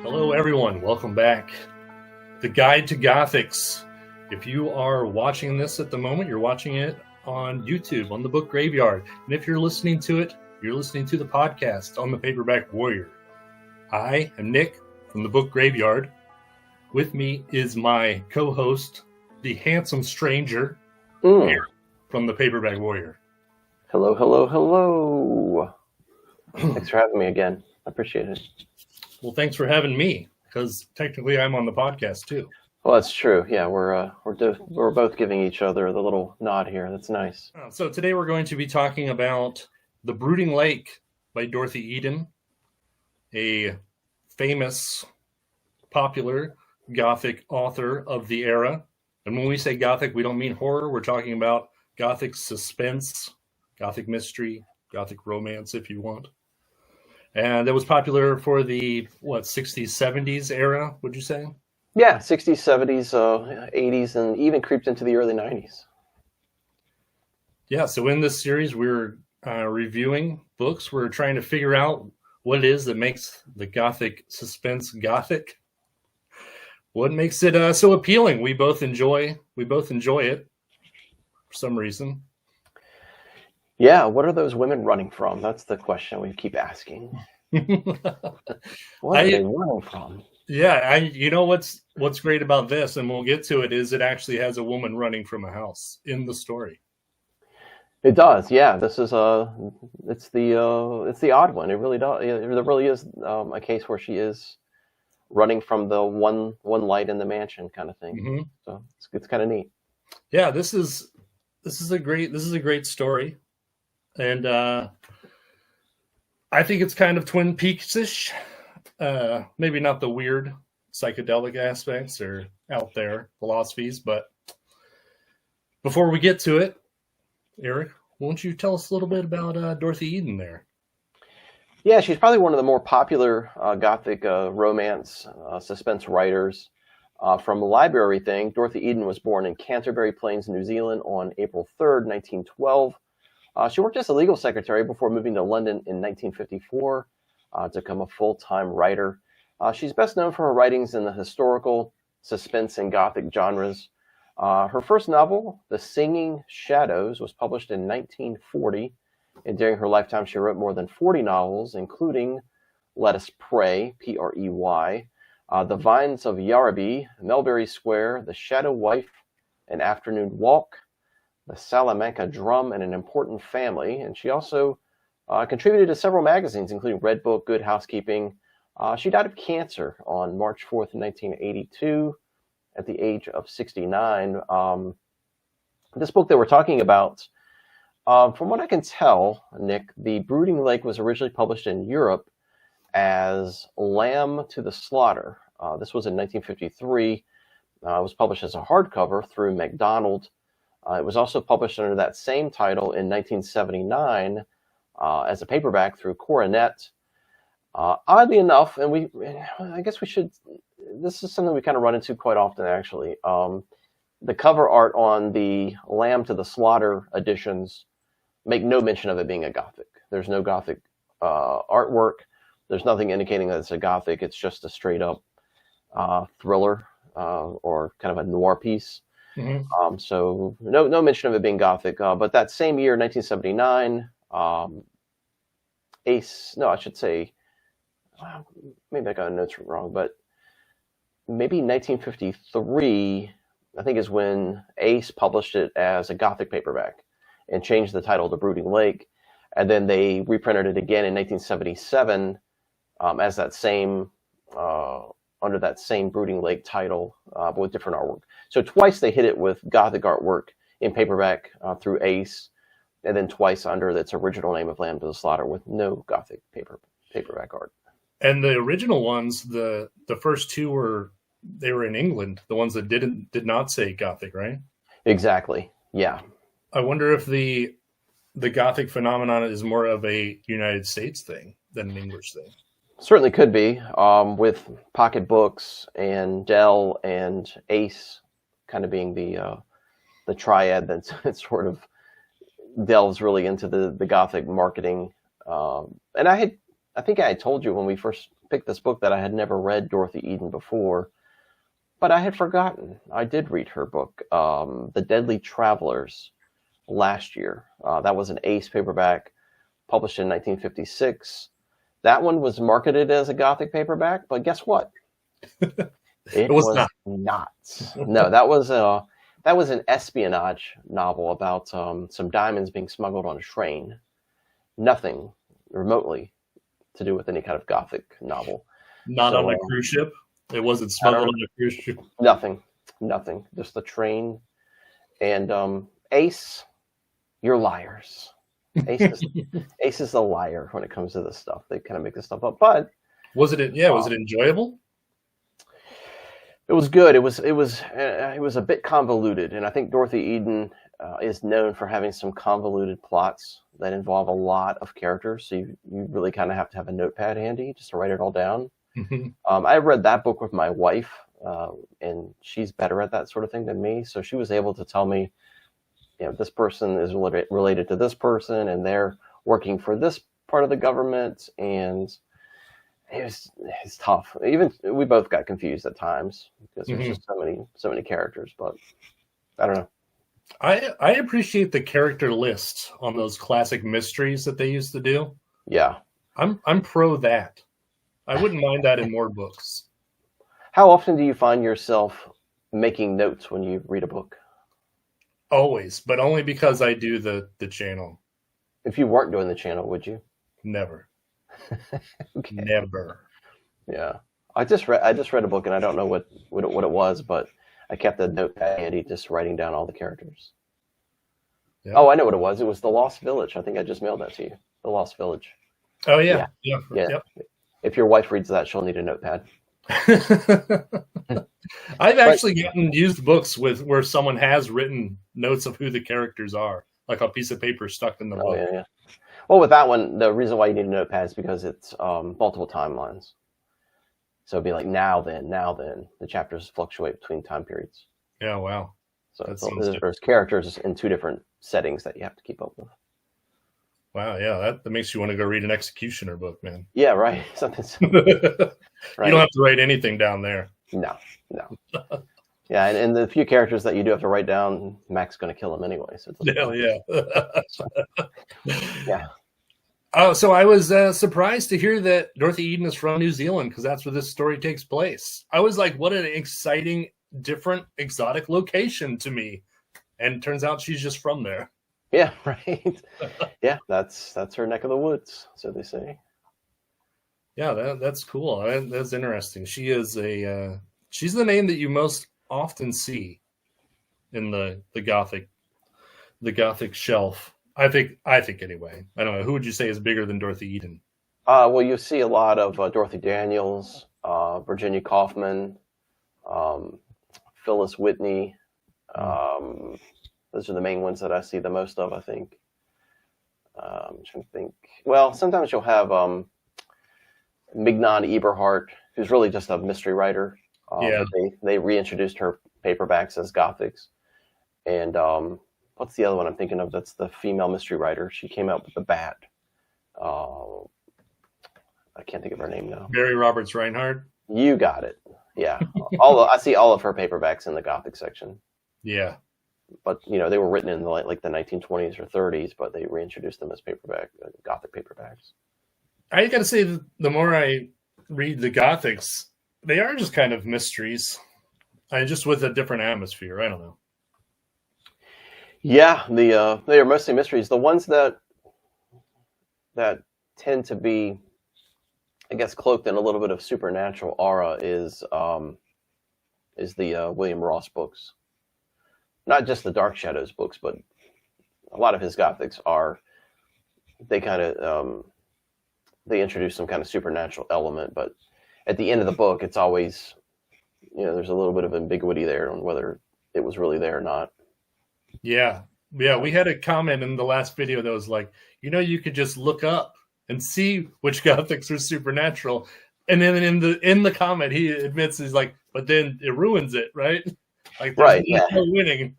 Hello everyone, welcome back. The Guide to Gothics. If you are watching this at the moment, you're watching it on YouTube, on the Book Graveyard. And if you're listening to it, you're listening to the podcast on the Paperback Warrior. I am Nick from the Book Graveyard. With me is my co-host, the handsome stranger, here from the Paperback Warrior. Hello, hello, hello. Thanks for having me again. I appreciate it. Well, thanks for having me, because technically I'm on the podcast too. Well, that's true. Yeah, we're both giving each other the little nod here. That's nice. So today we're going to be talking about The Brooding Lake by Dorothy Eden, a famous, popular Gothic author of the era. And when we say Gothic, we don't mean horror. We're talking about Gothic suspense, Gothic mystery, Gothic romance, if you want. And that was popular for the, 60s, 70s era, would you say? Yeah, 60s, 70s, 80s, and even creeped into the early 90s. Yeah, so in this series, we're reviewing books. We're trying to figure out what it is that makes the Gothic suspense Gothic. What makes it so appealing? We both enjoy it for some reason. Yeah, what are those women running from? That's the question we keep asking. What are they running from? Yeah, you know what's great about this, and we'll get to it, is it actually has a woman running from a house in the story. It does, yeah. This is it's the odd one. It really does. There really is a case where she is running from the one light in the mansion kind of thing. Mm-hmm. So it's kind of neat. Yeah, this is a great story. And I think it's kind of Twin Peaks-ish. Maybe not the weird psychedelic aspects or out there philosophies, but before we get to it, Eric, won't you tell us a little bit about Dorothy Eden there? Yeah, she's probably one of the more popular Gothic romance suspense writers. From the library thing, Dorothy Eden was born in Canterbury Plains, New Zealand on April 3rd, 1912. She worked as a legal secretary before moving to London in 1954 to become a full-time writer. She's best known for her writings in the historical, suspense, and Gothic genres. Her first novel, The Singing Shadows, was published in 1940, and during her lifetime she wrote more than 40 novels, including Let Us Pray, P-R-E-Y, The Vines of Yarraby, Melbury Square, The Shadow Wife, An Afternoon Walk, The Salamanca Drum, and An Important Family. And she also contributed to several magazines, including Red Book, Good Housekeeping. She died of cancer on March 4th, 1982, at the age of 69. This book that we're talking about, from what I can tell, Nick, The Brooding Lake was originally published in Europe as Lamb to the Slaughter. This was in 1953. It was published as a hardcover through MacDonald. It was also published under that same title in 1979 as a paperback through Coronet. Oddly enough, and I guess we should, this is something we kind of run into quite often, actually. The cover art on the Lamb to the Slaughter editions make no mention of it being a Gothic. There's no Gothic artwork. There's nothing indicating that it's a Gothic. It's just a straight up thriller or kind of a noir piece. Mm-hmm. So no mention of it being Gothic. But that same year, 1979, maybe I got the notes wrong, but maybe 1953, I think, is when Ace published it as a Gothic paperback and changed the title to Brooding Lake. And then they reprinted it again in 1977 as that same, under that same Brooding Lake title, but with different artwork. So twice they hit it with Gothic artwork in paperback through Ace, and then twice under its original name of Lamb to the Slaughter with no Gothic paperback art. And the original ones, the first two were in England. The ones that did not say Gothic, right? Exactly. Yeah. I wonder if the Gothic phenomenon is more of a United States thing than an English thing. Certainly could be, with Pocket Books and Dell and Ace kind of being the triad that sort of delves really into the Gothic marketing. And I think I had told you when we first picked this book that I had never read Dorothy Eden before, but I had forgotten. I did read her book, The Deadly Travelers, last year. That was an Ace paperback published in 1956. That one was marketed as a Gothic paperback, but guess what? It was was not. No, that was an espionage novel about some diamonds being smuggled on a train. Nothing remotely to do with any kind of Gothic novel. Not on a cruise ship? It wasn't smuggled on a cruise ship? Nothing. Just the train. And Ace, you're liars. Ace is a liar when it comes to this stuff. They kind of make this stuff up. But was it enjoyable? It was good. It was a bit convoluted, and I think Dorothy Eden is known for having some convoluted plots that involve a lot of characters. So you really kind of have to have a notepad handy just to write it all down. Mm-hmm. I read that book with my wife, and she's better at that sort of thing than me. So she was able to tell me, this person is related to this person, and they're working for this part of the government, and it's tough. Even we both got confused at times because there's just so many characters. But I don't know. I appreciate the character list on those classic mysteries that they used to do. Yeah, I'm pro that. I wouldn't mind that in more books. How often do you find yourself making notes when you read a book? Always, but only because I do the channel. If you weren't doing the channel, would you? Never. Okay. Never. Yeah. I just read a book, and I don't know what it was, but I kept a notepad handy, just writing down all the characters. Yeah. Oh, I know what it was. It was The Lost Village. I think I just mailed that to you. The Lost Village. Oh yeah. Yep. If your wife reads that, she'll need a notepad. I've actually gotten used books where someone has written notes of who the characters are, like a piece of paper stuck in the book. Yeah. Well, with that one, the reason why you need a notepad is because it's multiple timelines. So it'd be like now then. The chapters fluctuate between time periods. Yeah, wow. So there's characters in two different settings that you have to keep up with. Wow, yeah, that makes you want to go read an executioner book, man. Yeah, right. Something. Right. You don't have to write anything down there. No. Yeah, and the few characters that you do have to write down, Mac's going to kill them anyway. So yeah. Oh, so I was surprised to hear that Dorothy Eden is from New Zealand because that's where this story takes place. I was like, what an exciting, different, exotic location to me. And it turns out she's just from there. Yeah, right. Yeah, that's her neck of the woods, so they say. Yeah, that's cool. That's interesting. She is she's the name that you most often see in the Gothic shelf. I think anyway. I don't know. Who would you say is bigger than Dorothy Eden? Well, you see a lot of Dorothy Daniels, Virginia Kaufman, Phyllis Whitney. Those are the main ones that I see the most of, I think. I'm trying to think. Well, sometimes you'll have Mignon Eberhardt, who's really just a mystery writer. They reintroduced her paperbacks as Gothics. And what's the other one I'm thinking of that's the female mystery writer? She came out with The Bat. I can't think of her name now. Mary Roberts Reinhardt? You got it. Yeah. I see all of her paperbacks in the Gothic section. Yeah. But, they were written in the 1920s or 30s, but they reintroduced them as Gothic paperbacks. I got to say, the more I read the Gothics, they are just kind of mysteries. Just with a different atmosphere. I don't know. Yeah, they are mostly mysteries. The ones that tend to be, I guess, cloaked in a little bit of supernatural aura is the William Ross books. Not just the Dark Shadows books, but a lot of his Gothics are. They kind of they introduce some kind of supernatural element, but at the end of the book, it's always, there's a little bit of ambiguity there on whether it was really there or not. Yeah. We had a comment in the last video that was like, you could just look up and see which Gothics are supernatural, and then in the comment he admits, he's like, but then it ruins it, right? Like, right? Yeah. No winning.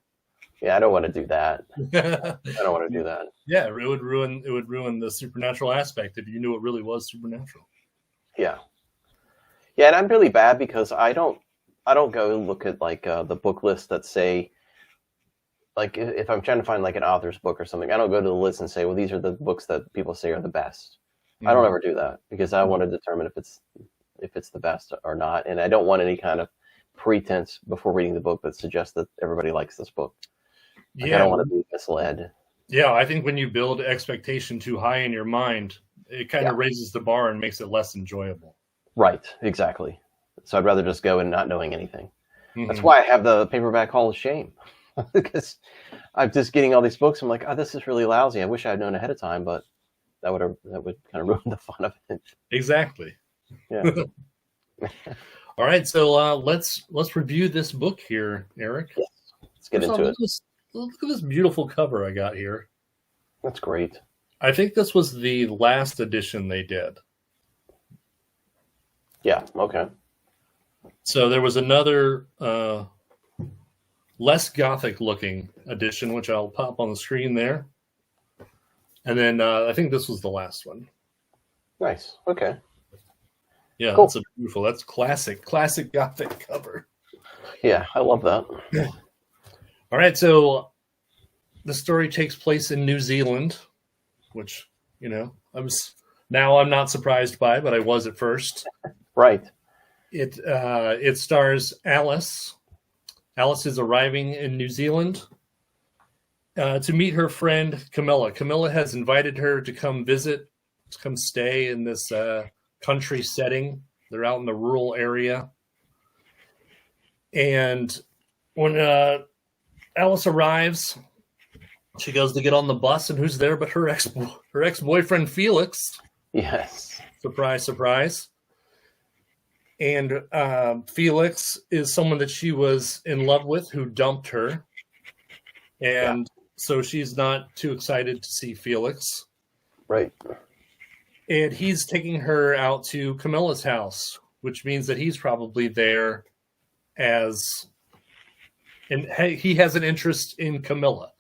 Yeah, I don't want to do that. I don't want to do that. Yeah, it would ruin the supernatural aspect if you knew it really was supernatural. Yeah. Yeah, and I'm really bad because I don't go look at like the book lists that say, like, if I'm trying to find like an author's book or something, I don't go to the list and say, well, these are the books that people say are the best. I don't ever do that because I want to determine if it's the best or not, and I don't want any kind of pretense before reading the book that suggests that everybody likes this book. Like, I Yeah, don't want to be misled. yeah. I think when you build expectation too high in your mind, it kind Yeah, of raises the bar and makes it less enjoyable. right, exactly. So I'd rather just go in not knowing anything. That's Hmm. why I have the paperback Hall of Shame because I'm just getting all these books. I'm like, oh, this is really lousy. I wish I had known ahead of time, but that would kind of ruin the fun of it. Exactly. Yeah. All right, so let's review this book here, Eric. Yes. Let's get First off, into it. look at this beautiful cover I got here. That's great. I think this was the last edition they did. Yeah. Okay. So there was another less Gothic looking edition, which I'll pop on the screen there. And then I think this was the last one. Nice. Okay. Yeah, Cool. that's beautiful. That's classic Gothic cover. Yeah, I love that. All right, so the story takes place in New Zealand, which, I'm not surprised by, but I was at first. Right. It stars Alice. Alice is arriving in New Zealand to meet her friend Camilla. Camilla has invited her to come visit, to come stay in this country setting. They're out in the rural area. And when Alice arrives, she goes to get on the bus, and who's there but her ex-boyfriend Felix? Yes. Surprise, surprise. And Felix is someone that she was in love with who dumped her. And so she's not too excited to see Felix. Right. And he's taking her out to Camilla's house, which means that he's probably there and he has an interest in Camilla.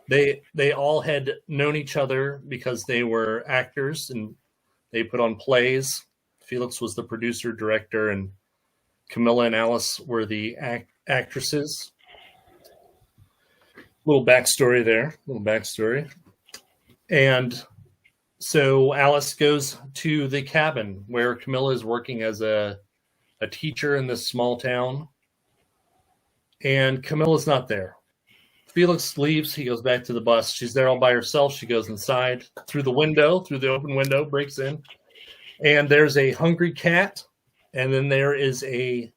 They all had known each other because they were actors and they put on plays. Felix was the producer, director, and Camilla and Alice were the actresses. Little backstory there. And so Alice goes to the cabin where Camilla is working as a teacher in this small town. And Camilla's not there. Felix leaves. He goes back to the bus. She's there all by herself. She goes inside through the open window, breaks in. And there's a hungry cat. And then there is a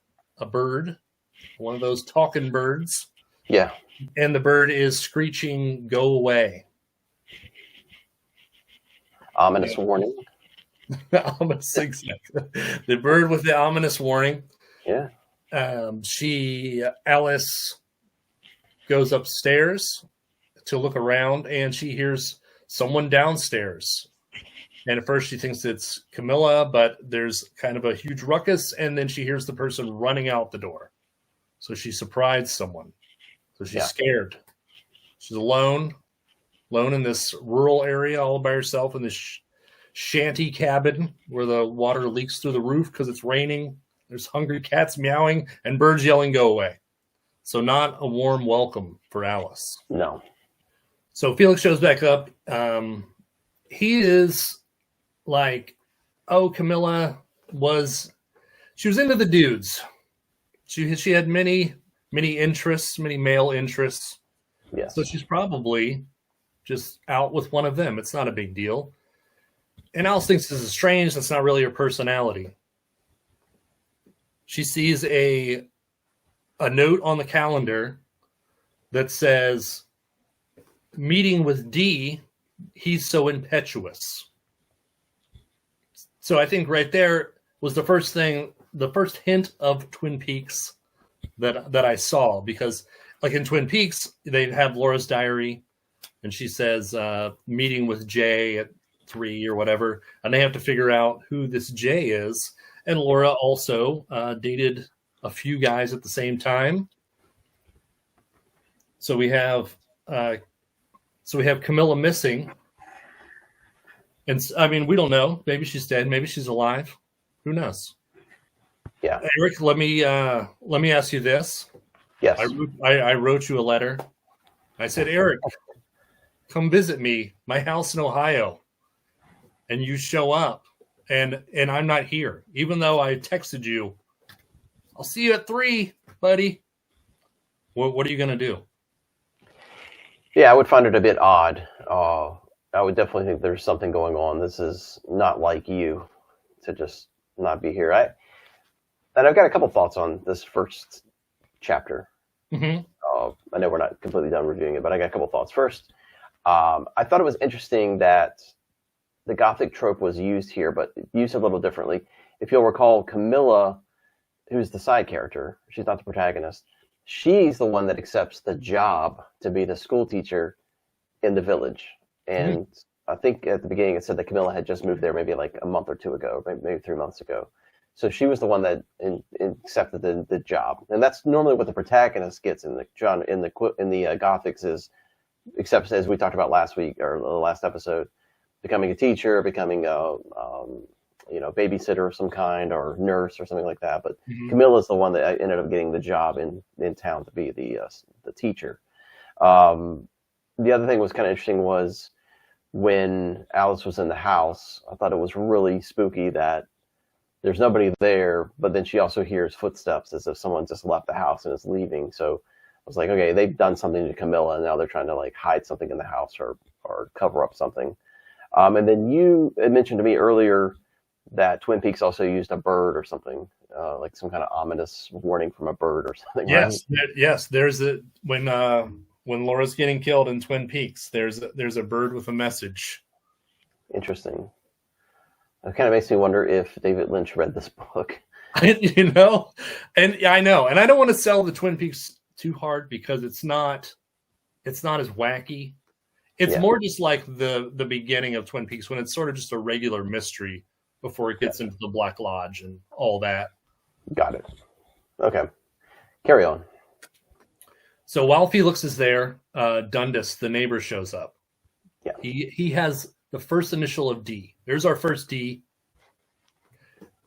bird, one of those talking birds. Yeah. And the bird is screeching, "Go away." Ominous warning. The bird with the ominous warning. Yeah. Alice goes upstairs to look around, and she hears someone downstairs. And at first she thinks it's Camilla, but there's kind of a huge ruckus, and then she hears the person running out the door. So she surprised someone. So she's scared. She's alone in this rural area all by herself in this shanty cabin where the water leaks through the roof because it's raining. There's hungry cats meowing and birds yelling, "Go away." So not a warm welcome for Alice. No. So Felix shows back up. He is like, oh, Camilla was into the dudes. She had many interests, many male interests. Yes. So she's probably just out with one of them. It's not a big deal. And Alice thinks this is strange. That's not really her personality. She sees a note on the calendar that says, "Meeting with D, he's so impetuous." So I think right there was the first hint of Twin Peaks that I saw, because like in Twin Peaks, they have Laura's diary and she says, meeting with Jay at 3 or whatever, and they have to figure out who this Jay is. And Laura also dated a few guys at the same time. So we have Camilla missing. And I mean, we don't know. Maybe she's dead. Maybe she's alive. Who knows? Yeah. Eric, let me ask you this. Yes. I wrote you a letter. I said, Eric, come visit me, my house in Ohio, and you show up, and I'm not here, even though I texted you. I'll see you at 3, buddy. What are you gonna do? Yeah, I would find it a bit odd. I would definitely think there's something going on. This is not like you to just not be here. And I've got a couple thoughts on this first chapter. Mm-hmm. I know we're not completely done reviewing it, but I got a couple thoughts. First, I thought it was interesting that the Gothic trope was used here, but used a little differently. If you'll recall, Camilla, who's the side character, she's not the protagonist, she's the one that accepts the job to be the school teacher in the village. And I think at the beginning it said that Camilla had just moved there maybe like a month or 2 ago, maybe 3 months ago. So she was the one that accepted the job, and that's normally what the protagonist gets in the Gothics is, except as we talked about last week or the last episode, becoming a teacher, becoming a babysitter of some kind or nurse or something like that. But Camilla's the one that ended up getting the job in town to be the teacher. The other thing was kind of interesting was when Alice was in the house. I thought it was really spooky that there's nobody there, but then she also hears footsteps as if someone just left the house and is leaving. So I was like, okay, they've done something to Camilla, and now they're trying to like hide something in the house or cover up something. And then you had mentioned to me earlier that Twin Peaks also used a bird or something, like some kind of ominous warning from a bird or something. Yes, right? yes. There's when Laura's getting killed in Twin Peaks, there's a bird with a message. Interesting. It kind of makes me wonder if David Lynch read this book. You know, and I know, and I don't want to sell the Twin Peaks too hard because it's not as wacky. It's more just like the beginning of Twin Peaks when it's sort of just a regular mystery before it gets into the Black Lodge and all that. Got it. Okay. Carry on. So while Felix is there, Dundas, the neighbor, shows up. Yeah. He has the first initial of D. There's our first D.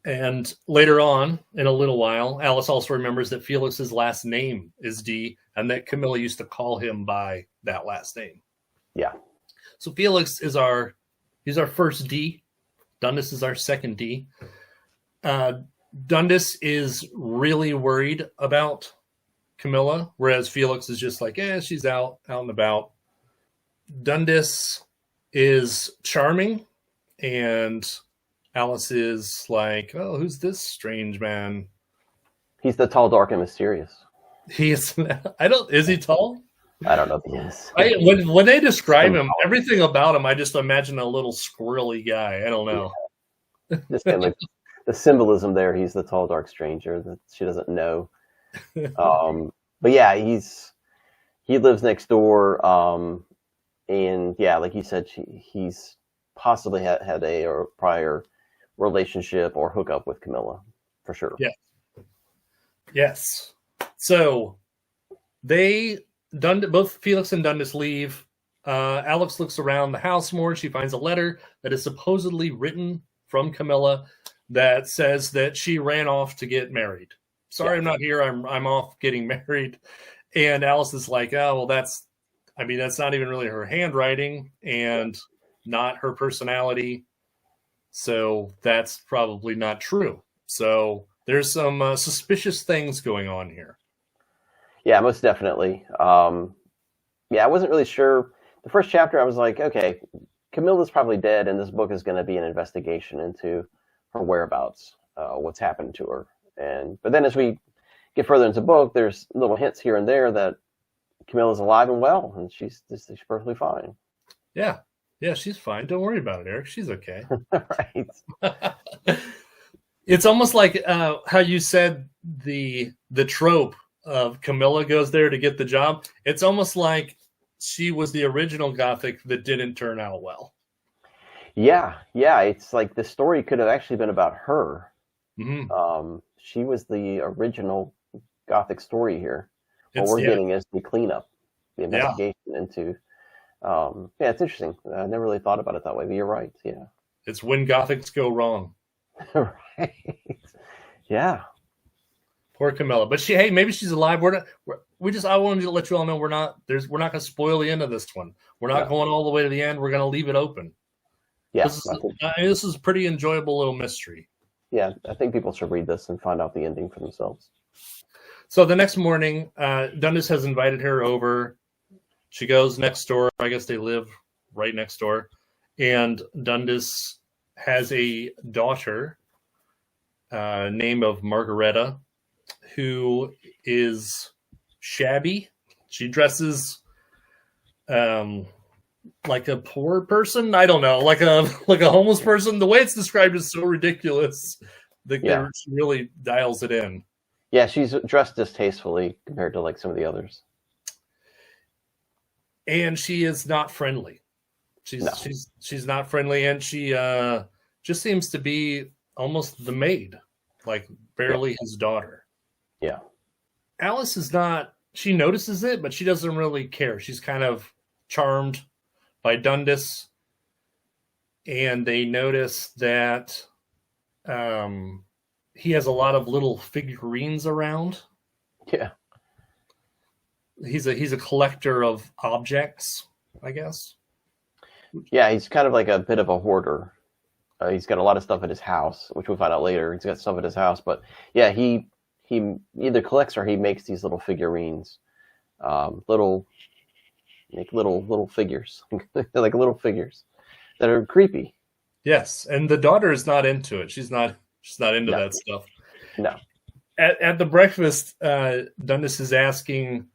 And later on, in a little while, Alice also remembers that Felix's last name is D and that Camilla used to call him by that last name. Yeah. So Felix is our first D. Dundas is our second D. Dundas is really worried about Camilla, whereas Felix is just like, she's out and about. Dundas is charming, and Alice is like, oh, who's this strange man? He's the tall, dark, and mysterious. Is he tall? I don't know if he is. When they describe him, everything about him, I just imagine a little squirrely guy. I don't know. Yeah. Just kind of like the symbolism there. He's the tall, dark stranger that she doesn't know. But yeah, he lives next door. And yeah, like you said, he's possibly had a prior relationship or hookup with Camilla, for sure. Yeah. Yes. So both Felix and Dundas leave. Alex looks around the house more. She finds a letter that is supposedly written from Camilla that says that she ran off to get married. Sorry, I'm not here. I'm off getting married. And Alice is like, oh, well, that's not even really her handwriting and not her personality. So that's probably not true. So there's some suspicious things going on here. Yeah, most definitely. I wasn't really sure. The first chapter, I was like, okay, Camilla's probably dead, and this book is going to be an investigation into her whereabouts, what's happened to her. But then as we get further into the book, there's little hints here and there that Camilla's alive and well, and she's perfectly fine. Yeah, she's fine. Don't worry about it, Eric. She's okay. Right. It's almost like how you said the trope of Camilla goes there to get the job. It's almost like she was the original Gothic that didn't turn out well. Yeah. It's like the story could have actually been about her. Mm-hmm. She was the original Gothic story here. What we're getting is the cleanup, the investigation into. It's interesting. I never really thought about it that way, but you're right. Yeah. It's when Gothics go wrong. Right. Yeah. Poor Camilla. But maybe she's alive. I wanted to let you all know we're not going to spoil the end of this one. We're not going all the way to the end. We're going to leave it open. Yeah. This is a pretty enjoyable little mystery. Yeah, I think people should read this and find out the ending for themselves. So the next morning, Dundas has invited her over. She goes next door. I guess they live right next door. And Dundas has a daughter named of Margareta, who is shabby. She dresses like a poor person. I don't know, like a homeless person. The way it's described is so ridiculous that she really dials it in. Yeah, she's dressed distastefully compared to like some of the others. And she is not friendly. She's not friendly, and she just seems to be almost the maid, like barely his daughter. Yeah. Alice is not. She notices it, but she doesn't really care. She's kind of charmed by Dundas, and they notice that he has a lot of little figurines around. Yeah. He's a collector of objects, I guess. Yeah, he's kind of like a bit of a hoarder. He's got a lot of stuff at his house, which we'll find out later. He's got stuff at his house, but yeah, he either collects or he makes these little figurines, little figures. They're like little figures that are creepy. Yes, and the daughter is not into it. She's not into that stuff. No. At the breakfast, Dundas is asking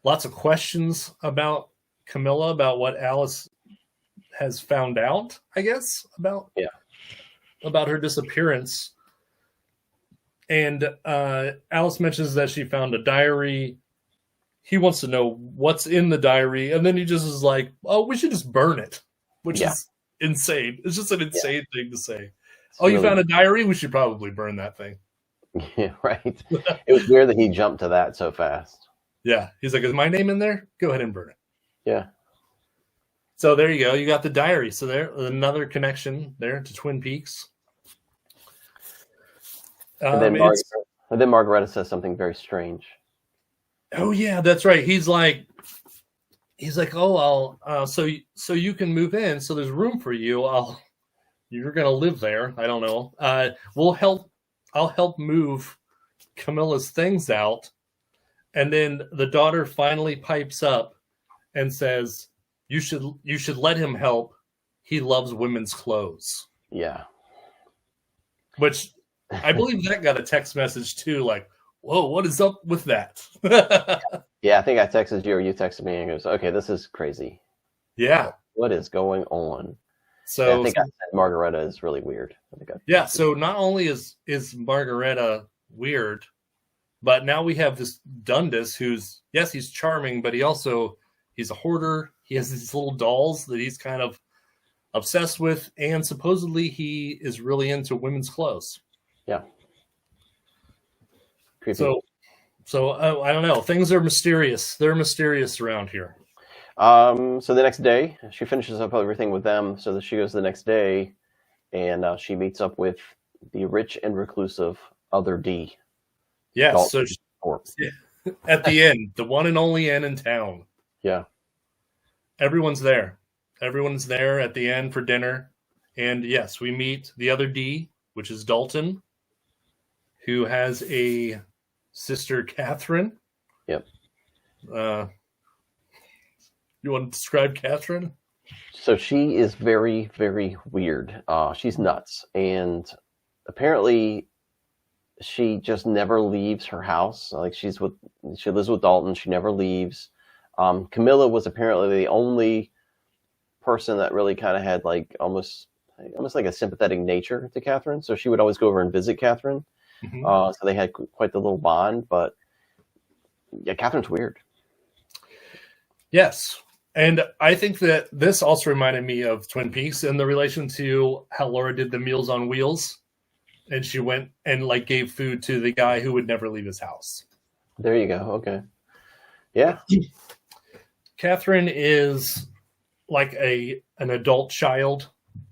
lots of questions about Camilla, about what Alice has found out, I guess, about her disappearance. And Alice mentions that she found a diary. He wants to know what's in the diary, and then he just is like, "Oh, we should just burn it," which is insane. It's just an insane thing to say. You found a diary? We should probably burn that thing. Yeah, right. It was weird that he jumped to that so fast. Yeah, he's like, "Is my name in there? Go ahead and burn it." Yeah. So there you go. You got the diary. So there, another connection there to Twin Peaks. And then Margareta says something very strange. Oh yeah, that's right. He's like, "Oh, I'll so you can move in. So there's room for you. You're gonna live there. I don't know. I'll help move Camilla's things out." And then the daughter finally pipes up and says, You should let him help. He loves women's clothes." Yeah. Which I believe that got a text message too, like, "Whoa, what is up with that?" Yeah, I think I texted you or you texted me and goes, "Okay, this is crazy." Yeah. What is going on? So yeah, I think I said Margareta is really weird. So not only is Margareta weird, but now we have this Dundas who's, yes, he's charming, but he's a hoarder. He has these little dolls that he's kind of obsessed with, and supposedly he is really into women's clothes. Yeah. Creepy. So I don't know. Things are mysterious. They're mysterious around here. So the next day, she finishes up everything with them. So she goes the next day, and she meets up with the rich and reclusive other D. Yes. So at the inn, the one and only inn in town. Yeah. Everyone's there. Everyone's there at the end for dinner. And yes, we meet the other D, which is Dalton, who has a sister, Catherine. Yep. You want to describe Catherine? So she is very, very weird. She's nuts. And apparently she just never leaves her house. Like she lives with Dalton. She never leaves. Camilla was apparently the only person that really kind of had like almost like a sympathetic nature to Catherine. So she would always go over and visit Catherine. Mm-hmm. So they had quite the little bond. But yeah, Catherine's weird. Yes. And I think that this also reminded me of Twin Peaks in the relation to how Laura did the Meals on Wheels. And she went and like gave food to the guy who would never leave his house. There you go. Okay. Yeah. Catherine is like an adult child.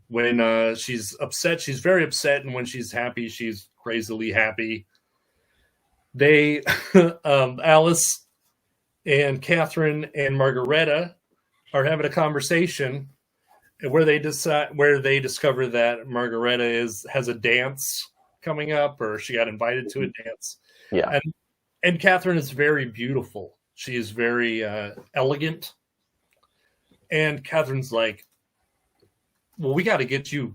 When she's upset, she's very upset. And when she's happy, she's crazily happy. they Alice and Catherine and Margareta are having a conversation where they discover that Margareta has a dance coming up, or she got invited to a dance. Yeah. And Catherine is very beautiful. She is very elegant. And Catherine's like, well, we got to get you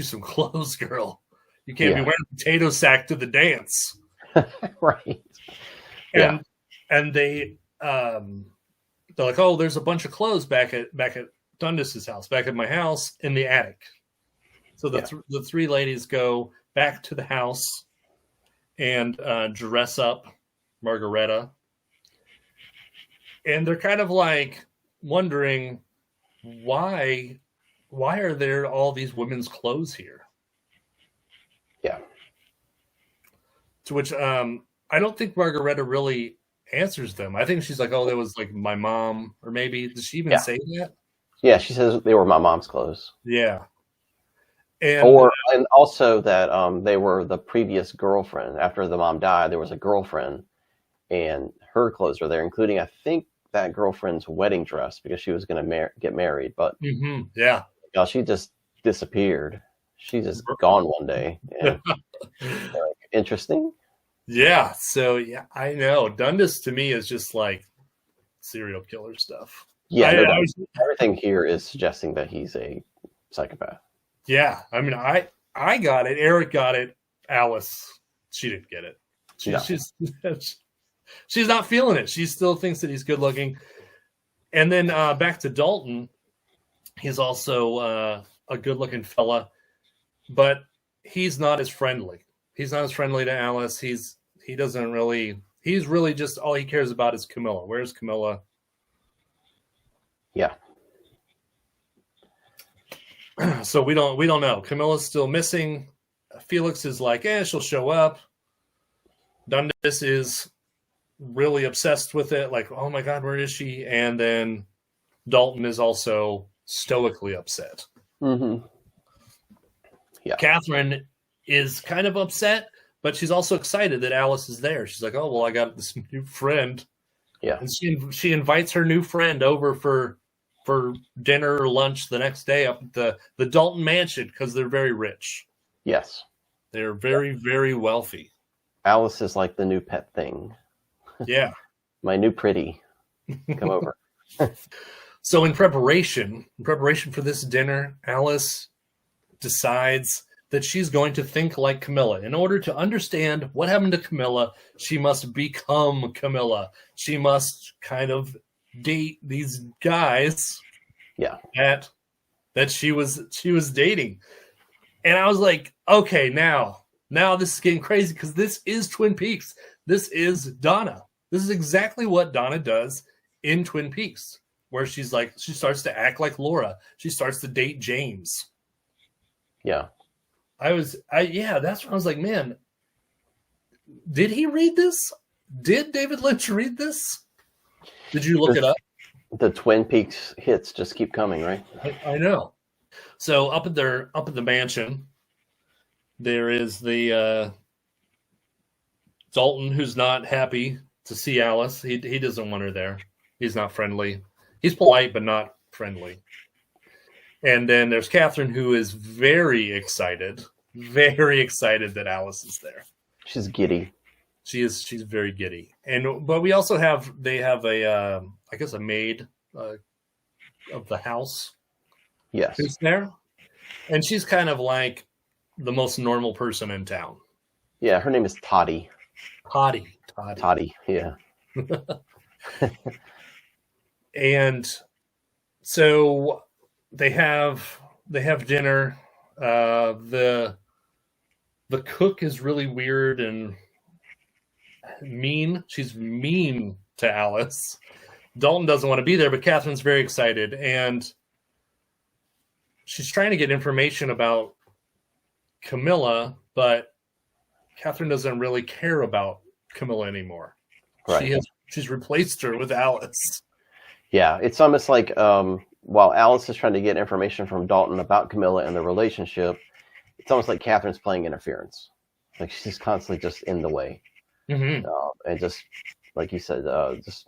some clothes, girl. You can't be wearing a potato sack to the dance. Right. And they're like, oh, there's a bunch of clothes back at Dundas's house, back at my house in the attic. So the three ladies go back to the house and dress up Margareta. And they're kind of like wondering why are there all these women's clothes here? Yeah. To which I don't think Margareta really answers them. I think she's like, oh, that was like my mom, or maybe did she even say that? Yeah, she says they were my mom's clothes. Yeah. And also that they were the previous girlfriend. After the mom died, there was a girlfriend, and her clothes were there, including, I think, that girlfriend's wedding dress, because she was going to get married. But she just disappeared. She's just gone one day. And interesting. Yeah. So yeah, I know. Dundas to me is just like serial killer stuff. Yeah, everything here is suggesting that he's a psychopath. Yeah, I mean, I got it. Eric got it. Alice, she didn't get it. She's not feeling it. She still thinks that he's good looking. And then back to Dalton, he's also a good looking fella, but he's not as friendly. He's not as friendly to Alice. He's really just all he cares about is Camilla. Where's Camilla? Yeah. So we don't know. Camilla's still missing. Felix is like, she'll show up. Dundas is really obsessed with it, like, oh my God, where is she? And then Dalton is also stoically upset. Mm-hmm. Yeah. Catherine is kind of upset, but she's also excited that Alice is there. She's like, oh, well, I got this new friend. Yeah. And she invites her new friend over for dinner or lunch the next day up at the Dalton mansion, because they're very rich. Yes. They're very, very wealthy. Alice is like the new pet thing. Yeah. My new pretty. Come over. So in preparation for this dinner, Alice decides that she's going to think like Camilla. In order to understand what happened to Camilla, she must become Camilla. She must kind of date these guys that she was dating. And I was like, okay, now this is getting crazy, because this is Twin Peaks. This is Donna. This is exactly what Donna does in Twin Peaks, where she starts to act like Laura. She starts to date James. Yeah. That's when I was like, man, did he read this? Did David Lynch read this? Did you look it up? The Twin Peaks hits just keep coming, right? I know. So up at the mansion, there is the Dalton, who's not happy to see Alice. He doesn't want her there. He's not friendly. He's polite, but not friendly. And then there's Catherine, who is very excited that Alice is there. She's giddy. She's very giddy. But we also have a I guess a maid of the house. Yes. Who's there. And she's kind of like the most normal person in town. Yeah, her name is Toddy. Toddy, yeah. And so they have dinner. The cook is really weird and mean. She's mean to Alice. Dalton doesn't want to be there, but Catherine's very excited, and she's trying to get information about Camilla, but Catherine doesn't really care about Camilla anymore. Right. She's replaced her with Alice. Yeah, it's almost like while Alice is trying to get information from Dalton about Camilla and the relationship, it's almost like Catherine's playing interference. Like she's constantly just in the way. Mm-hmm. And just like you said, just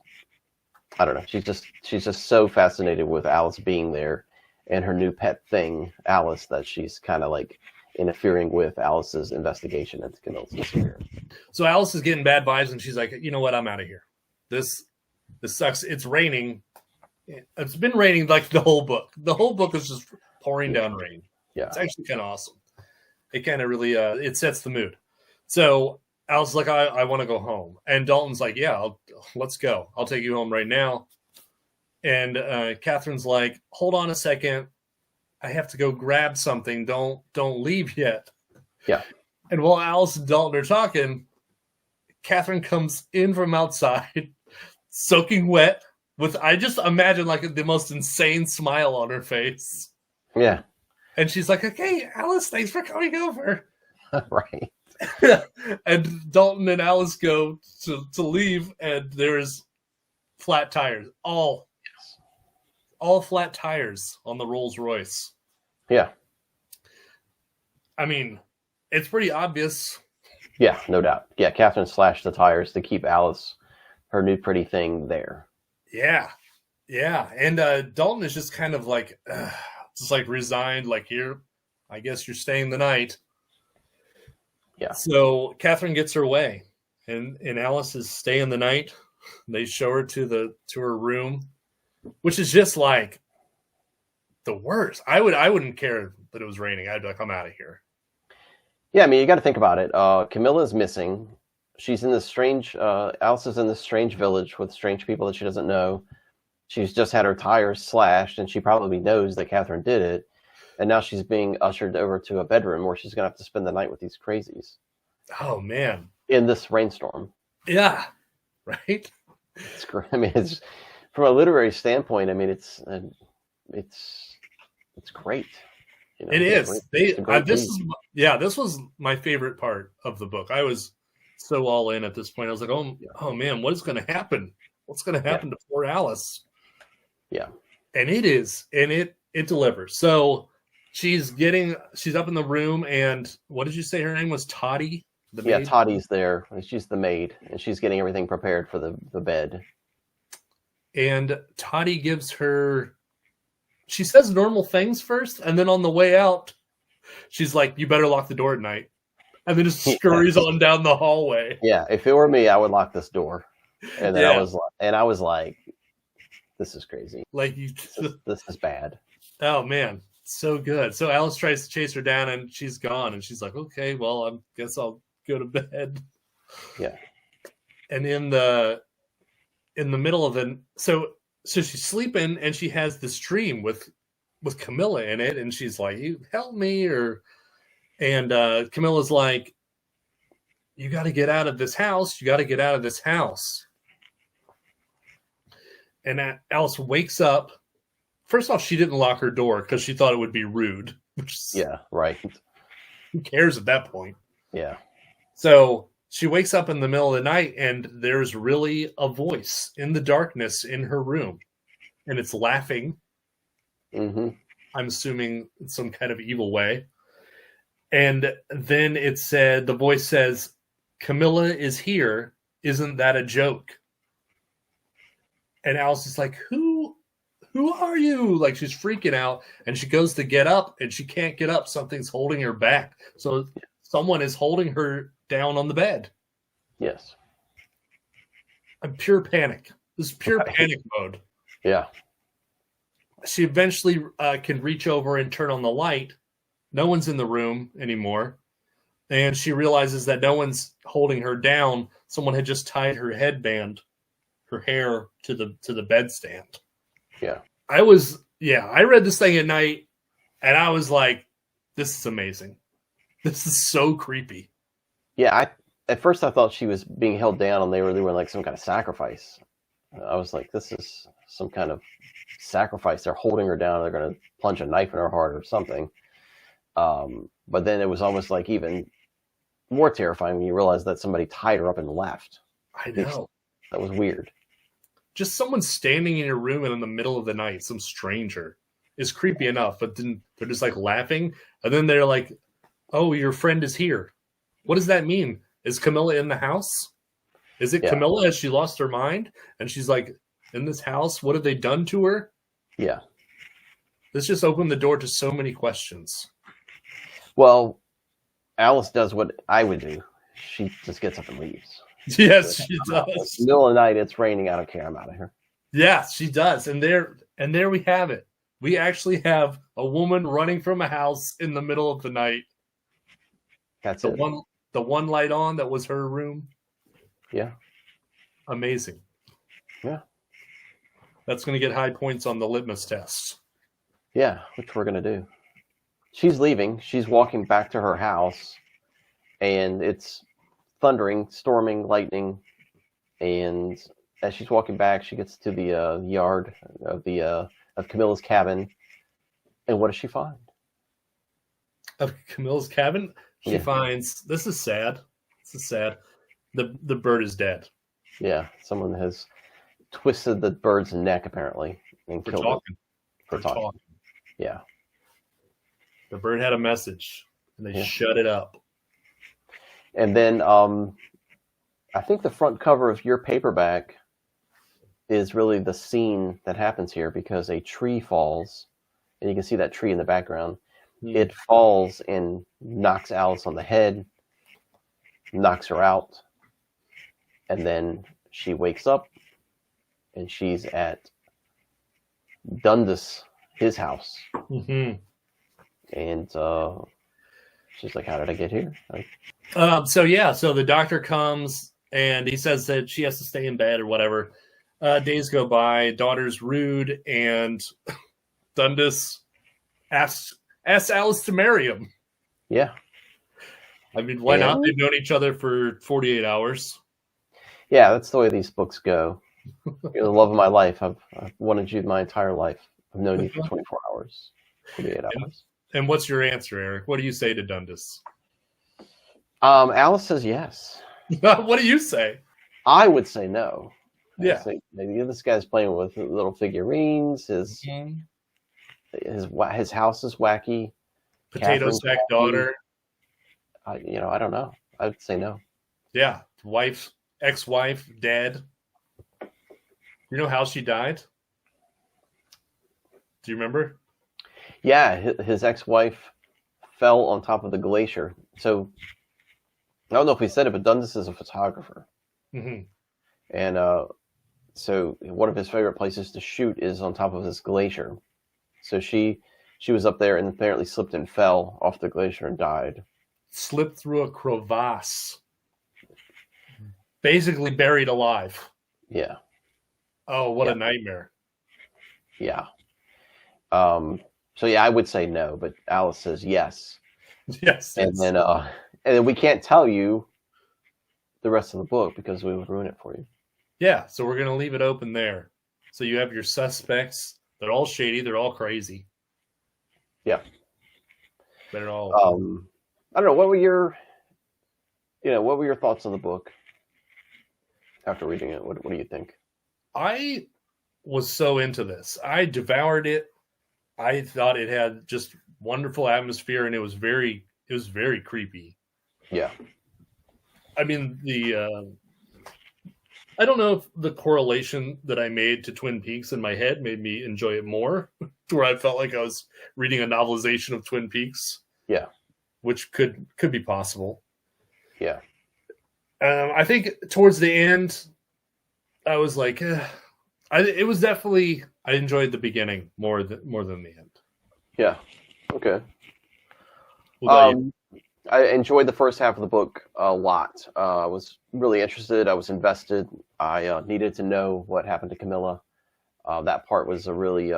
I don't know. She's just so fascinated with Alice being there and her new pet thing, Alice, that she's kind of like interfering with Alice's investigation into Camilla's disappearance. So Alice is getting bad vibes, and she's like, you know what? I'm out of here. This sucks. It's raining. It's been raining like the whole book. The whole book is just pouring down rain. Yeah. It's actually kind of awesome. It kind of really it sets the mood. So Alice is like, I want to go home. And Dalton's like, yeah, let's go. I'll take you home right now. And Catherine's like, hold on a second. I have to go grab something. Don't leave yet. Yeah. And while Alice and Dalton are talking, Catherine comes in from outside, soaking wet, with, I just imagine, like the most insane smile on her face. Yeah. And she's like, okay, Alice, thanks for coming over. Right. And Dalton and Alice go to leave, and there's flat tires. All flat tires on the Rolls Royce. Yeah. I mean, it's pretty obvious. Yeah, no doubt. Yeah, Catherine slashed the tires to keep Alice, her new pretty thing, there. Yeah. Yeah. And Dalton is just kind of like, just like resigned, like, here, I guess you're staying the night. Yeah. So Catherine gets her way, and Alice is staying the night. They show her to her room, which is just like the worst. I wouldn't care that it was raining. I'd be like, I'm out of here. Yeah, I mean, you got to think about it. Camilla's missing. She's in this strange. Alice is in this strange village with strange people that she doesn't know. She's just had her tires slashed, and she probably knows that Catherine did it. And now she's being ushered over to a bedroom where she's going to have to spend the night with these crazies. Oh, man. In this rainstorm. Yeah. Right? I mean, it's from a literary standpoint, I mean, it's great. You know, it is. This was my favorite part of the book. I was so all in at this point. I was like, oh man, what is going to happen? What's going to happen to poor Alice? Yeah. And it is. And it delivers. So she's up in the room, and what did you say her name was? Toddy? Yeah, Toddy's there. She's the maid, and she's getting everything prepared for the bed. And Toddy gives her, she says normal things first, and then on the way out, she's like, you better lock the door at night. And then just scurries on down the hallway. Yeah, if it were me, I would lock this door. And then I was like, this is crazy. Like this is bad. Oh man, so good. So Alice tries to chase her down, and she's gone, and she's like, okay, well, I guess I'll go to bed. Yeah. And in the middle of so she's sleeping, and she has this dream with Camilla in it, and she's like, you help me, and Camilla's like, you got to get out of this house. You got to get out of this house. And Alice wakes up. First off, she didn't lock her door because she thought it would be rude. Yeah, right. Who cares at that point? Yeah. So she wakes up in the middle of the night, and there's really a voice in the darkness in her room. And it's laughing. Mm-hmm. I'm assuming in some kind of evil way. And then the voice says, Camilla is here. Isn't that a joke? And Alice is like, who are you? Like, she's freaking out, and she goes to get up, and she can't get up. Something's holding her back. So someone is holding her down on the bed. Yes. I'm pure panic. This is pure panic mode. Yeah. She eventually can reach over and turn on the light. No one's in the room anymore. And she realizes that no one's holding her down. Someone had just tied her headband, her hair, to the bedstand. Yeah. I read this thing at night, and I was like, this is amazing. This is so creepy. Yeah, at first I thought she was being held down, and they were doing like some kind of sacrifice. I was like, this is some kind of sacrifice. They're holding her down. They're going to plunge a knife in her heart or something. But then it was almost like even more terrifying when you realize that somebody tied her up and left. I know. That was weird. Just someone standing in your room and in the middle of the night, some stranger, is creepy enough, but then they're just like laughing. And then they're like, oh, your friend is here. What does that mean? Is Camilla in the house? Is it Yeah. Camilla? Has she lost her mind? And she's like, in this house, what have they done to her? Yeah. This just opened the door to so many questions. Well, Alice does what I would do. She just gets up and leaves. Yes, she does. Middle of the night, it's raining. I don't care. I'm out of here. Yes, she does. And there we have it. We actually have a woman running from a house in the middle of the night. That's the it. The one light on that was her room. Yeah. Amazing. Yeah. That's going to get high points on the litmus test. Yeah, which we're going to do. She's leaving. She's walking back to her house, and it's thundering, storming, lightning. And as she's walking back, she gets to the yard of Camilla's cabin. And what does she find? Of Camilla's cabin, she finds, this is sad. The bird is dead. Yeah, someone has twisted the bird's neck apparently and killed it. For talking. Yeah. The bird had a message, and they shut it up. And then I think the front cover of your paperback is really the scene that happens here, because a tree falls, and you can see that tree in the background. It falls and knocks Alice on the head, knocks her out, and then she wakes up, and she's at Dundas, his house. Mm-hmm. And she's like, how did I get here? So the doctor comes, and he says that she has to stay in bed or whatever. Days go by, daughter's rude, and Dundas asks Alice to marry him. Yeah. I mean, why not? They've known each other for 48 hours. Yeah, that's the way these books go. You're the love of my life. I've wanted you my entire life. I've known you for 24 hours, 48 hours. And what's your answer, Eric? What do you say to Dundas? Alice says yes. What do you say? I would say no. Yeah. Say, maybe this guy's playing with little figurines. His house is wacky. Potato sack daughter. I don't know. I would say no. Yeah. Ex-wife, dead. You know how she died? Do you remember? Yeah, his ex-wife fell on top of the glacier. So I don't know if we said it, but Dundas is a photographer. Mm-hmm. And so one of his favorite places to shoot is on top of this glacier. So she was up there and apparently slipped and fell off the glacier and died. Slipped through a crevasse. Basically buried alive. Yeah. Oh, what a nightmare. Yeah. So yeah, I would say no, but Alice says yes. Yes. And then we can't tell you the rest of the book because we would ruin it for you. Yeah, so we're going to leave it open there. So you have your suspects. They're all shady. They're all crazy. Yeah. They're all. I don't know. What were your thoughts on the book after reading it? What do you think? I was so into this. I devoured it. I thought it had just wonderful atmosphere, and it was very creepy. Yeah. I mean, I don't know if the correlation that I made to Twin Peaks in my head made me enjoy it more, to where I felt like I was reading a novelization of Twin Peaks. Yeah. Which could be possible. Yeah. I think towards the end, I was like, it was definitely, I enjoyed the beginning more than the end. Yeah. Okay. I enjoyed the first half of the book a lot. I was really interested. I was invested. I needed to know what happened to Camilla. That part was a really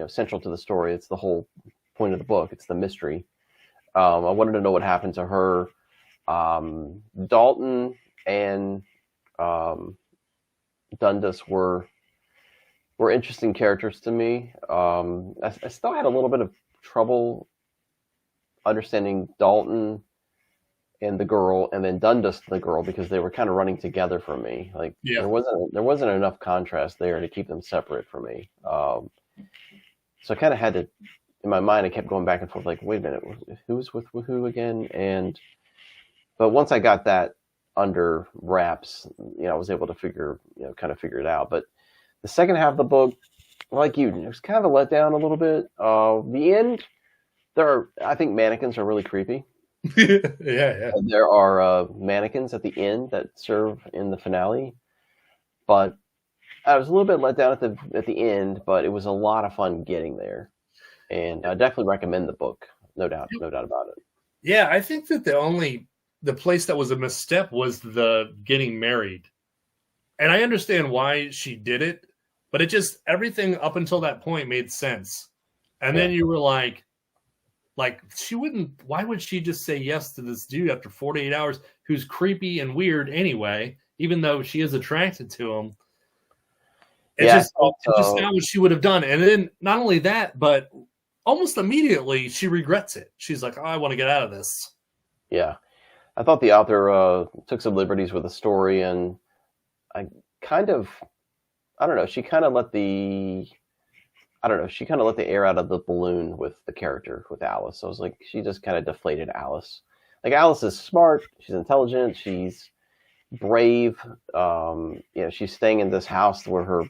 central to the story. It's the whole point of the book. It's the mystery. I wanted to know what happened to her. Dalton and Dundas were interesting characters to me. I still had a little bit of trouble understanding Dalton and the girl, and then Dundas the girl, because they were kind of running together for me. Like there wasn't enough contrast there to keep them separate for me. So I kind of had to, in my mind, I kept going back and forth, like, wait a minute, who's with who again? But once I got that under wraps. I was able to kind of figure it out. But the second half of the book, like you, it was kind of a letdown a little bit. The end, I think mannequins are really creepy. Yeah. There are mannequins at the end that serve in the finale, but I was a little bit let down at the end. But it was a lot of fun getting there, and I definitely recommend the book. No doubt about it. Yeah, I think that the place that was a misstep was the getting married, and I understand why she did it, but it just everything up until that point made sense, and then you were like she wouldn't. Why would she just say yes to this dude after 48 hours, who's creepy and weird anyway, even though she is attracted to him? It's just not what she would have done. And then not only that, but almost immediately she regrets it. She's like, "Oh, I want to get out of this." Yeah, I thought the author took some liberties with the story, and I don't know. She kind of let the air out of the balloon with the character, with Alice. So I was like, she just kind of deflated Alice. Like, Alice is smart, she's intelligent, she's brave. She's staying in this house where her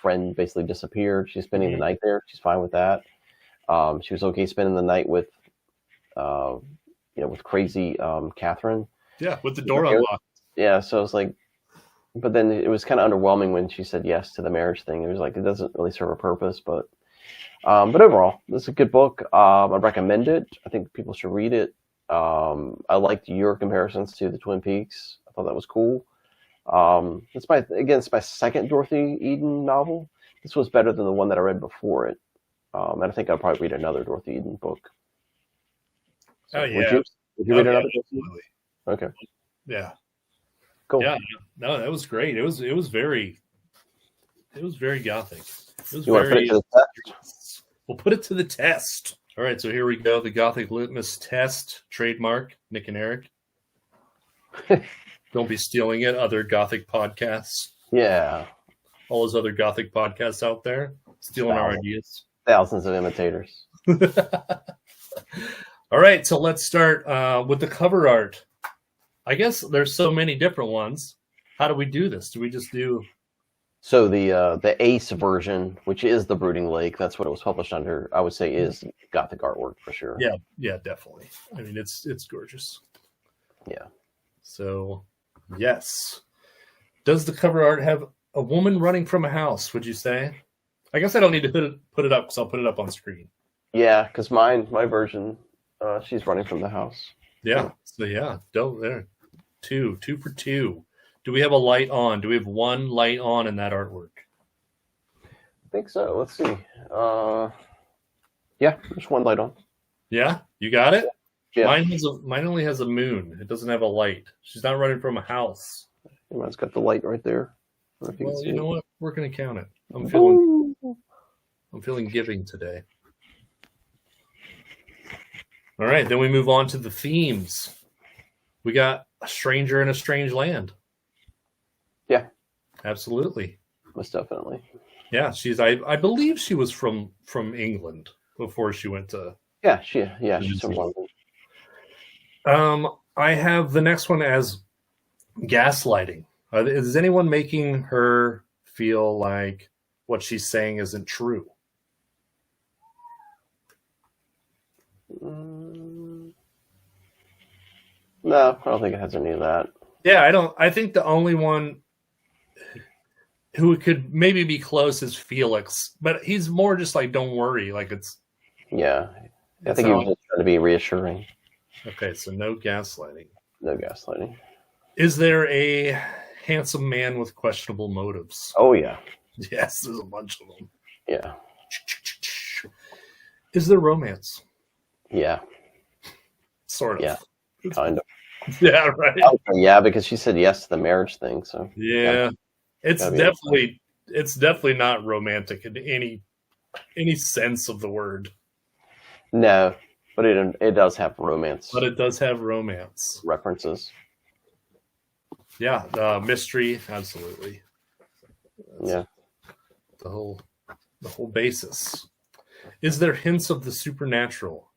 friend basically disappeared. She's spending the night there. She's fine with that. She was okay spending the night with crazy Catherine. Yeah, with the door unlocked. Yeah, so it's like, but then it was kind of underwhelming when she said yes to the marriage thing. It was like, it doesn't really serve a purpose, but overall, this is a good book. I recommend it. I think people should read it. I liked your comparisons to the Twin Peaks. I thought that was cool. It's my second Dorothy Eden novel. This was better than the one that I read before it. And I think I'll probably read another Dorothy Eden book. So, yeah. Would you read another book? Okay. Yeah. Cool. Yeah. No, that was great. It was very Gothic. It was Want to put it to the test? We'll put it to the test. All right, so here we go. The Gothic litmus test, trademark, Nick and Eric. Don't be stealing it, other Gothic podcasts. Yeah. All those other Gothic podcasts out there stealing our ideas. Thousands of imitators. All right, so let's start with the cover art. I guess there's so many different ones. How do we do this? Do we just do... So the Ace version, which is the Brooding Lake, that's what it was published under, I would say is Gothic artwork for sure. Yeah, definitely. I mean, it's gorgeous. Yeah. So, yes. Does the cover art have a woman running from a house, would you say? I guess I don't need to put it up because I'll put it up on screen. Yeah, because my version, she's running from the house. Yeah. So, yeah. There. Two for two. Do we have a light on? Do we have one light on in that artwork? I think so. Let's see. Yeah, there's one light on. Yeah? You got it? Yeah. Mine only has a moon. It doesn't have a light. She's not running from a house. Mine's got the light right there. Well, you know what? We're going to count it. I'm feeling giving today. All right, then we move on to the themes. We got a stranger in a strange land. Yeah, absolutely, most definitely. Yeah, I believe she was from England before she went to. Yeah, she's from London. I have the next one as gaslighting. Is anyone making her feel like what she's saying isn't true? No, I don't think it has any of that. Yeah, I don't. I think the only one who could maybe be close is Felix, but he's more just like, don't worry, like it's. Yeah, I think he was just trying to be reassuring. Okay, so no gaslighting. No gaslighting. Is there a handsome man with questionable motives? Oh yeah. Yes, there's a bunch of them. Yeah. Is there romance? Yeah. Sort of. Yeah. Kind of. Yeah, right. Yeah, because she said yes to the marriage thing. So yeah, it's definitely not romantic in any sense of the word. No, but it does have romance. But it does have romance references. Yeah, mystery, absolutely. That's the whole basis. Is there hints of the supernatural?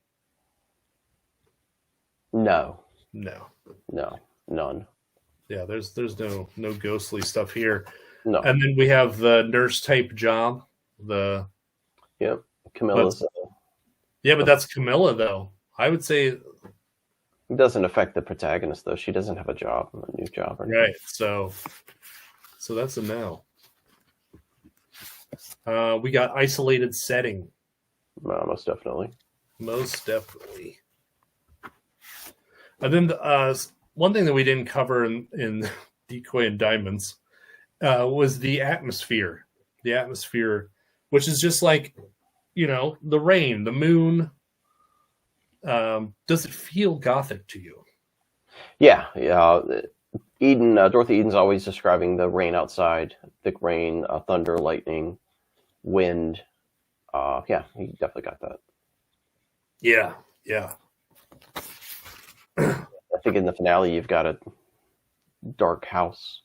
No. No. None. Yeah, there's no ghostly stuff here. No. And then we have the nurse type job. Yep. Camilla's. Yeah, but that's Camilla though. I would say It doesn't affect the protagonist though. She doesn't have a new job. Or right. So that's a no. We got isolated setting. Most definitely. Most definitely. And then one thing that we didn't cover in Decoy and Diamonds was the atmosphere. The atmosphere, which is just like, the rain, the moon. Does it feel Gothic to you? Yeah. Dorothy Eden's always describing the rain outside, thick rain, thunder, lightning, wind. Yeah, he definitely got that. Yeah. I think in the finale you've got a dark house.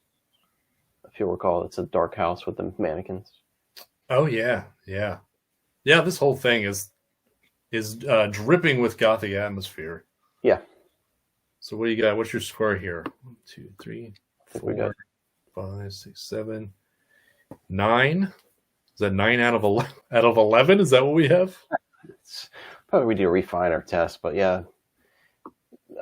If you'll recall, it's a dark house with the mannequins. Oh yeah. This whole thing is dripping with Gothic atmosphere. Yeah. So what do you got? What's your score here? 1, 2, 3, I think we got 5, 6, 7, 9. Is that 9 out of 11? Is that what we have? Probably we need to refine our test, but yeah,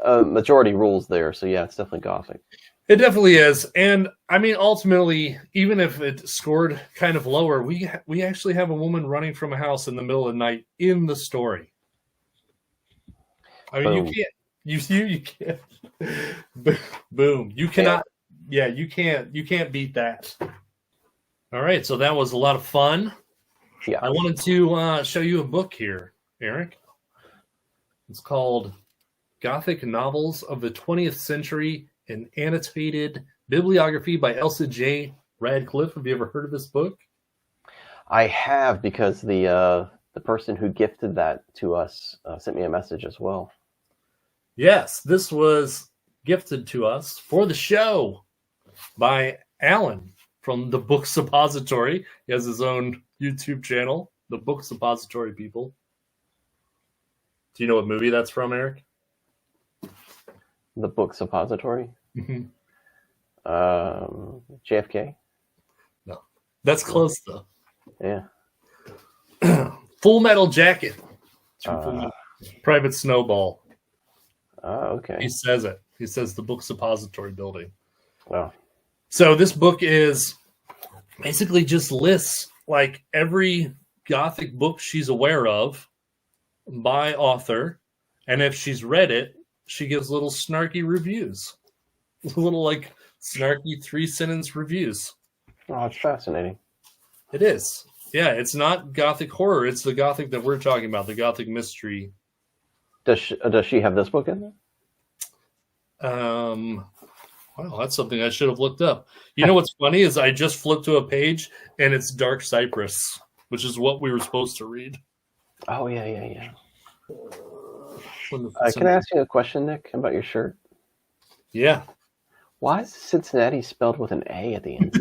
majority rules there. So yeah, it's definitely Gothic. It definitely is, and I mean, ultimately, even if it scored kind of lower, we actually have a woman running from a house in the middle of the night in the story. I mean, you can't. Boom! You cannot. Yeah, you can't beat that. All right, so that was a lot of fun. Yeah, I wanted to show you a book here, Eric. It's called Gothic Novels of the 20th Century. An annotated bibliography by Elsa J. Radcliffe. Have you ever heard of this book? I have, because the person who gifted that to us sent me a message as well. Yes, this was gifted to us for the show by Alan from the Book Suppository. He has his own YouTube channel, the Book Suppository people. Do you know what movie that's from, Eric? The Book Suppository? Mm-hmm. JFK? No. That's close, though. Yeah. Full Metal Jacket. Full Metal. Private Snowball. Oh, okay. He says it. He says the Book Suppository building. Wow. So this book is basically just lists like every Gothic book she's aware of by author. And if she's read it, she gives little snarky reviews. Little like snarky 3-sentence reviews. Oh, it's fascinating. It is. Yeah, it's not Gothic horror. It's the Gothic that we're talking about, the Gothic mystery. Does she have this book in there? Wow, that's something I should have looked up. You know what's funny is I just flipped to a page and it's Dark Cypress, which is what we were supposed to read. Oh, yeah. Can I ask you a question, Nick, about your shirt? Yeah. Why is Cincinnati spelled with an A at the end?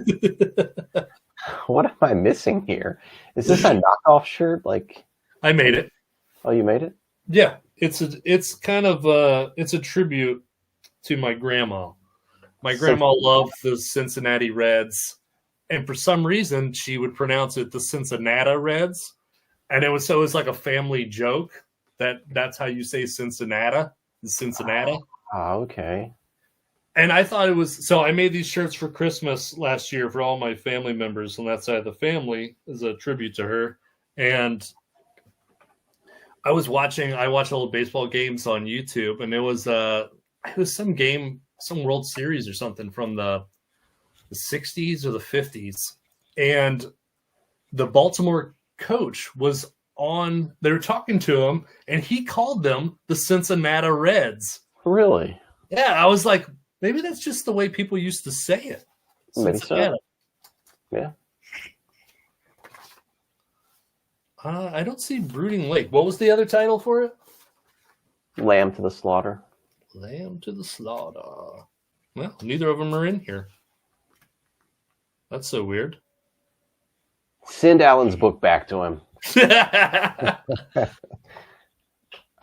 What am I missing here? Is this a knockoff shirt? Like, I made it. Oh, you made it? Yeah. It's kind of it's a tribute to my grandma. My grandma loved the Cincinnati Reds, and for some reason she would pronounce it the Cincinnati Reds, and it was like a family joke that's how you say Cincinnati, Cincinnati. Oh, okay. And I thought it was, so I made these shirts for Christmas last year for all my family members on that side of the family as a tribute to her. And I watched all the baseball games on YouTube, and it was some game, some World Series or something from the 60s or the 50s. And the Baltimore coach was on, they were talking to him, and he called them the Cincinnati Reds. Really? Yeah, I was like, maybe that's just the way people used to say it. Maybe so. Yeah. I don't see Brooding Lake. What was the other title for it? Lamb to the Slaughter. Lamb to the Slaughter. Well, neither of them are in here. That's so weird. Send Alan's book back to him.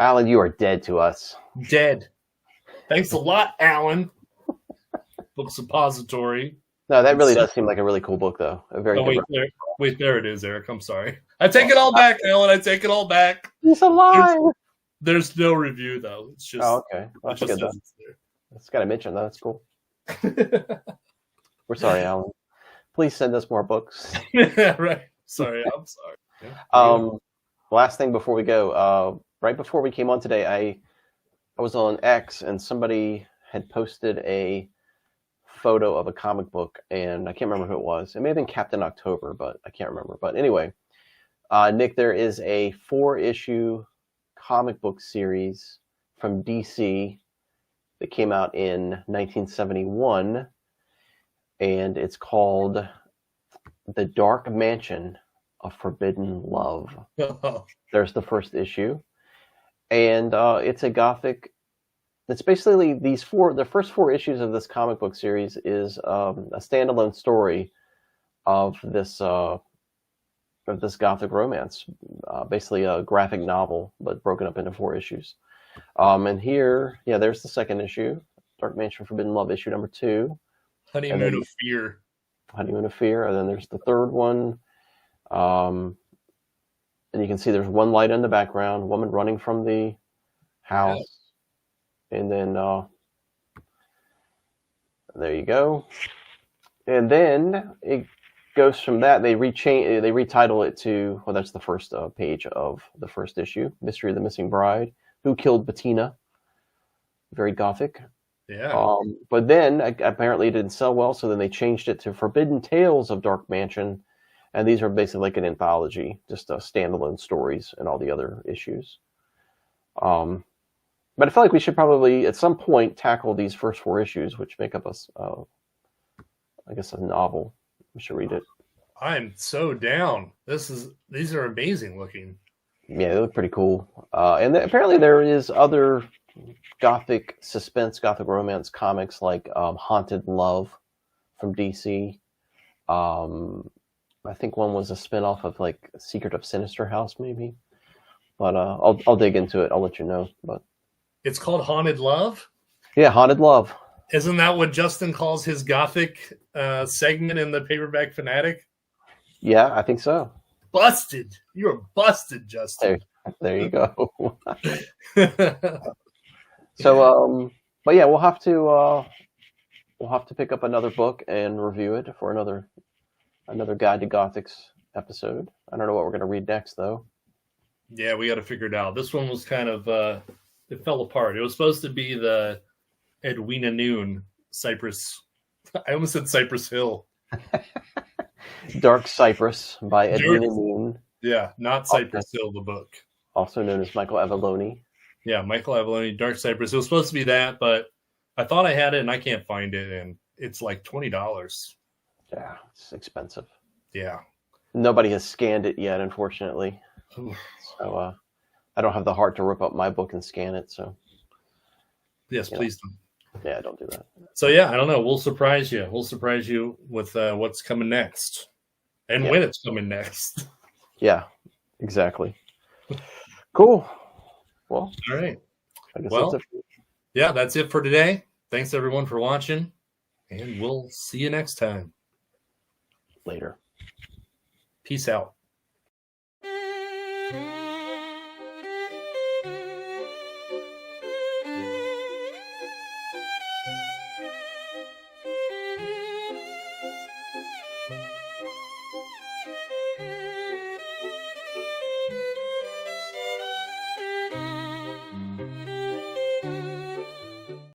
Alan, you are dead to us. Dead. Thanks a lot, Alan. book suppository. No, that really does seem like a really cool book, though. A very wait, there it is, Eric. I'm sorry. I take it all back, Alan. I take it all back. He's alive. There's no review, though. It's just. Oh, okay. Well, that's good. It's got a mention, though. That's cool. We're sorry, Alan. Please send us more books. Yeah, right. Sorry, I'm sorry. Yeah. Last thing before we go, right before we came on today, I was on X and somebody had posted a photo of a comic book, and I can't remember who it was. It may have been Captain October, but I can't remember. But anyway, Nick, there is a 4-issue comic book series from DC that came out in 1971, and it's called The Dark Mansion of Forbidden Love. There's the first issue, and it's a Gothic. It's basically the first 4 issues of this comic book series is a standalone story of this Gothic romance, basically a graphic novel, but broken up into 4 issues. And here, there's the second issue, Dark Mansion of Forbidden Love, issue number 2. Honeymoon of Fear. Honeymoon of Fear, and then there's the third one. And you can see there's one light in the background, woman running from the house. Yes. And then there you go. And then it goes from that. They retitle it to, well, that's the first page of the first issue, Mystery of the Missing Bride. Who Killed Bettina? Very Gothic. Yeah. But then apparently it didn't sell well, so then they changed it to Forbidden Tales of Dark Mansion. And these are basically like an anthology, just standalone stories and all the other issues. But I feel like we should probably, at some point, tackle these first 4 issues, which make up a novel. We should read it. I'm so down. These are amazing looking. Yeah, they look pretty cool. And apparently there is other Gothic suspense, Gothic romance comics like Haunted Love from DC. I think one was a spinoff of like Secret of Sinister House, maybe. But I'll dig into it. I'll let you know. But it's called Haunted Love? Yeah, Haunted Love. Isn't that what Justin calls his Gothic segment in the Paperback Fanatic? Yeah, I think so. Busted. You're busted, Justin. There you go. So, but yeah, we'll have to pick up another book and review it for another Guide to Gothics episode. I don't know what we're going to read next, though. Yeah, we got to figure it out. This one was kind of it fell apart. It was supposed to be the Edwina Noon Cypress. I almost said Cypress Hill. Dark Cypress by Edwina Noon. Yeah, not Cypress Hill, the book. Also known as Michael Avallone. Yeah, Michael Avallone, Dark Cypress. It was supposed to be that, but I thought I had it and I can't find it, and it's like $20. Yeah, it's expensive. Yeah. Nobody has scanned it yet, unfortunately. So I don't have the heart to rip up my book and scan it. So yes, please don't. Yeah, don't do that. So yeah, I don't know. We'll surprise you. We'll surprise you with what's coming next and when it's coming next. Yeah, exactly. Cool. Well, all right. I guess that's it for today. Thanks everyone for watching, and we'll see you next time. Later. Peace out.